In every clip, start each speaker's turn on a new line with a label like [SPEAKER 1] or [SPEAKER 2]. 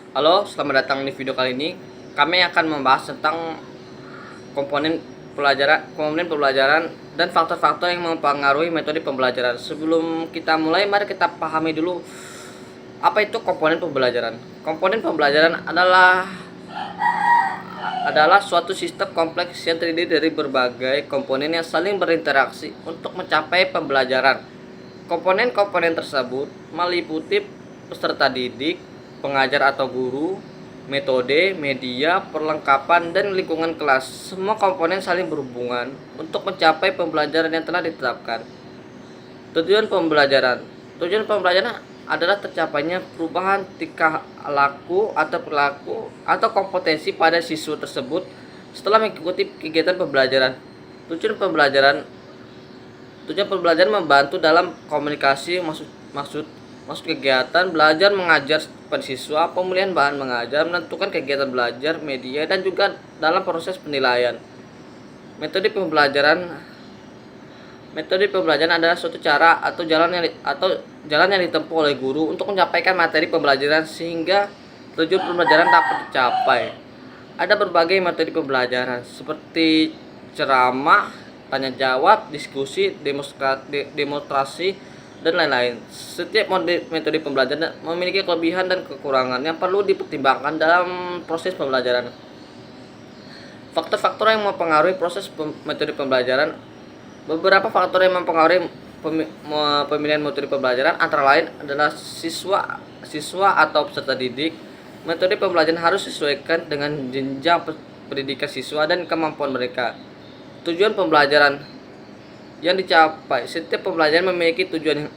[SPEAKER 1] Halo, selamat datang di video kali ini. Kami akan membahas tentang komponen pembelajaran dan faktor-faktor yang mempengaruhi metode pembelajaran. Sebelum kita mulai, mari kita pahami dulu apa itu komponen pembelajaran. Komponen pembelajaran adalah suatu sistem kompleks yang terdiri dari berbagai komponen yang saling berinteraksi untuk mencapai pembelajaran. Komponen-komponen tersebut meliputi peserta didik, pengajar atau guru, metode, media, perlengkapan, dan lingkungan kelas. Semua komponen saling berhubungan untuk mencapai pembelajaran yang telah ditetapkan. Tujuan pembelajaran. Tujuan pembelajaran adalah tercapainya perubahan tingkah laku atau perilaku atau kompetensi pada siswa tersebut setelah mengikuti kegiatan pembelajaran. Tujuan pembelajaran Tujuan pembelajaran membantu dalam komunikasi, maksud kegiatan belajar mengajar pada siswa, pemilihan bahan mengajar, menentukan kegiatan belajar, media, dan juga dalam proses penilaian. Metode pembelajaran Metode pembelajaran adalah suatu cara atau jalan yang ditempuh oleh guru untuk menyampaikan materi pembelajaran sehingga tujuan pembelajaran dapat dicapai. Ada berbagai materi pembelajaran seperti ceramah, tanya jawab, diskusi, demonstrasi, dan lain-lain. Setiap metode pembelajaran memiliki kelebihan dan kekurangan yang perlu dipertimbangkan dalam proses pembelajaran. Faktor-faktor yang mempengaruhi proses metode pembelajaran. Beberapa faktor yang mempengaruhi pemilihan metode pembelajaran antara lain adalah siswa atau peserta didik. Metode pembelajaran harus disesuaikan dengan jenjang pendidikan siswa dan kemampuan mereka. Tujuan pembelajaran yang dicapai. Setiap pembelajaran memiliki tujuan yang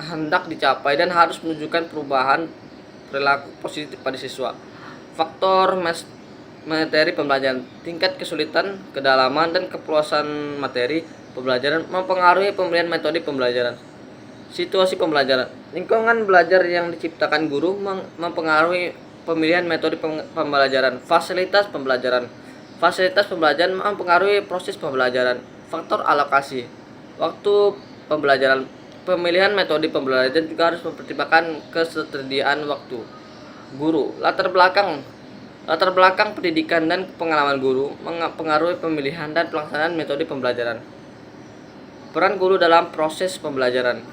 [SPEAKER 1] hendak dicapai dan harus menunjukkan perubahan perilaku positif pada siswa. Faktor materi pembelajaran. Tingkat kesulitan, kedalaman, dan kepuasan materi pembelajaran mempengaruhi pemilihan metode pembelajaran. Situasi pembelajaran. Lingkungan belajar yang diciptakan guru mempengaruhi pemilihan metode pembelajaran. Fasilitas pembelajaran. Fasilitas pembelajaran mempengaruhi proses pembelajaran. Faktor alokasi. Waktu pembelajaran. Pemilihan metode pembelajaran juga harus mempertimbangkan ketersediaan waktu. Guru. Latar belakang pendidikan dan pengalaman guru mempengaruhi pemilihan dan pelaksanaan metode pembelajaran. Peran guru dalam proses pembelajaran.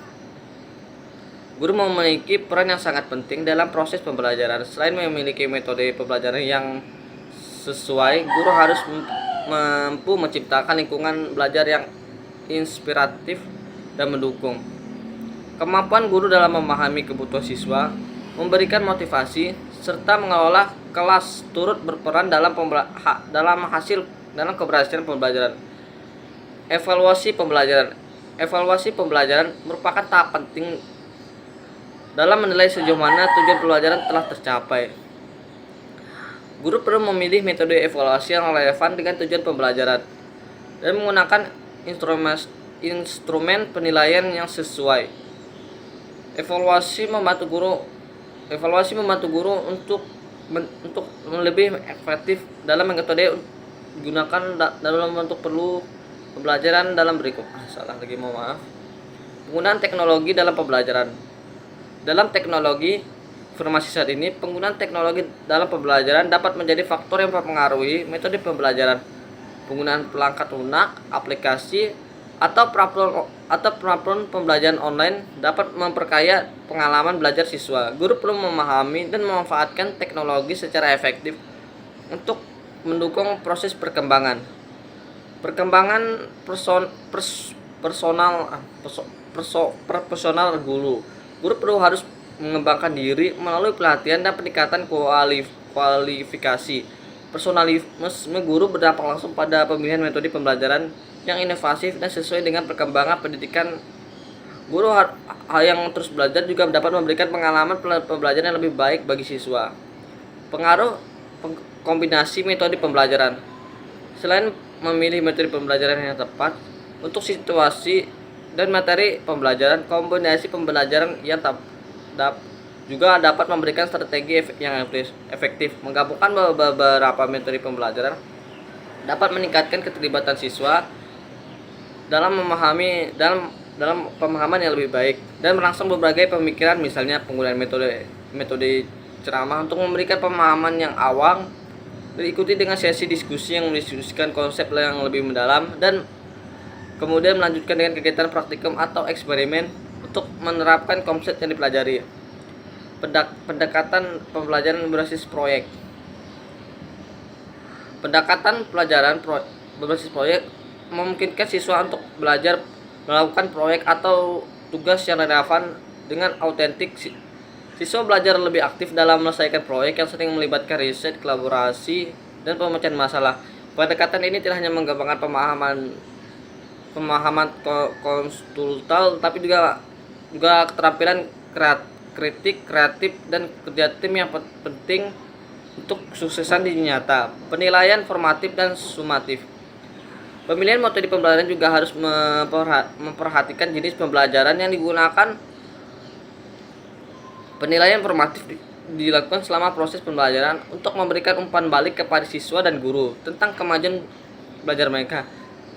[SPEAKER 1] Guru memiliki peran yang sangat penting dalam proses pembelajaran. Selain memiliki metode pembelajaran yang sesuai, guru harus mampu menciptakan lingkungan belajar yang inspiratif dan mendukung. Kemampuan guru dalam memahami kebutuhan siswa, memberikan motivasi, serta mengelola kelas turut berperan dalam keberhasilan pembelajaran. Evaluasi pembelajaran. Evaluasi pembelajaran merupakan tahap penting dalam menilai sejauh mana tujuan pembelajaran telah tercapai. Guru perlu memilih metode evaluasi yang relevan dengan tujuan pembelajaran dan menggunakan instrumen penilaian yang sesuai. Evaluasi membantu guru untuk lebih efektif dalam metode digunakan dalam bentuk perlu pembelajaran dalam berikut. Penggunaan teknologi dalam pembelajaran. Dalam teknologi informasi saat ini, penggunaan teknologi dalam pembelajaran dapat menjadi faktor yang mempengaruhi metode pembelajaran. Penggunaan perangkat lunak, aplikasi, atau platform pembelajaran online dapat memperkaya pengalaman belajar siswa. Guru perlu memahami dan memanfaatkan teknologi secara efektif untuk mendukung proses perkembangan profesional guru. Guru perlu harus mengembangkan diri melalui pelatihan dan peningkatan kualifikasi. Personalisme guru berdampak langsung pada pemilihan metode pembelajaran yang inovatif dan sesuai dengan perkembangan pendidikan. Guru yang terus belajar juga dapat memberikan pengalaman pembelajaran yang lebih baik bagi siswa. Pengaruh kombinasi metode pembelajaran. Selain memilih metode pembelajaran yang tepat untuk situasi dan materi pembelajaran, kombinasi pembelajaran yang juga dapat memberikan strategi yang efektif. Menggabungkan beberapa metode pembelajaran dapat meningkatkan keterlibatan siswa dalam pemahaman yang lebih baik dan merangsang berbagai pemikiran, misalnya penggunaan metode ceramah untuk memberikan pemahaman yang awam, diikuti dengan sesi diskusi yang mendiskusikan konsep yang lebih mendalam, dan kemudian melanjutkan dengan kegiatan praktikum atau eksperimen untuk menerapkan konsep yang dipelajari. Pendekatan pembelajaran berbasis proyek. Pendekatan pelajaran berbasis proyek memungkinkan siswa untuk belajar melakukan proyek atau tugas yang relevan dengan autentik. Siswa belajar lebih aktif dalam menyelesaikan proyek yang sering melibatkan riset, kolaborasi, dan pemecahan masalah. Pendekatan ini tidak hanya mengembangkan pemahaman konstruksional, tapi juga keterampilan kritik, kreatif, dan kerja tim yang penting untuk kesuksesan di nyata. Penilaian formatif dan sumatif. Pemilihan metode pembelajaran juga harus memperhatikan jenis pembelajaran yang digunakan. Penilaian formatif dilakukan selama proses pembelajaran untuk memberikan umpan balik kepada siswa dan guru tentang kemajuan belajar mereka.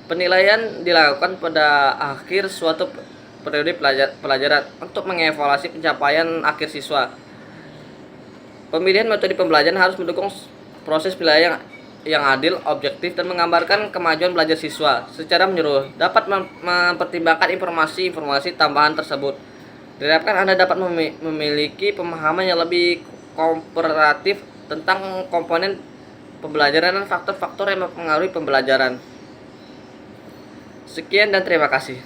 [SPEAKER 1] Penilaian dilakukan pada akhir suatu periode pelajaran untuk mengevaluasi pencapaian akhir siswa. Pemilihan metode pembelajaran harus mendukung proses penilaian yang adil, objektif, dan menggambarkan kemajuan belajar siswa secara menyeluruh. Dapat mempertimbangkan informasi tambahan tersebut. Diharapkan Anda dapat memiliki pemahaman yang lebih komparatif tentang komponen pembelajaran dan faktor-faktor yang mempengaruhi pembelajaran. Sekian dan terima kasih.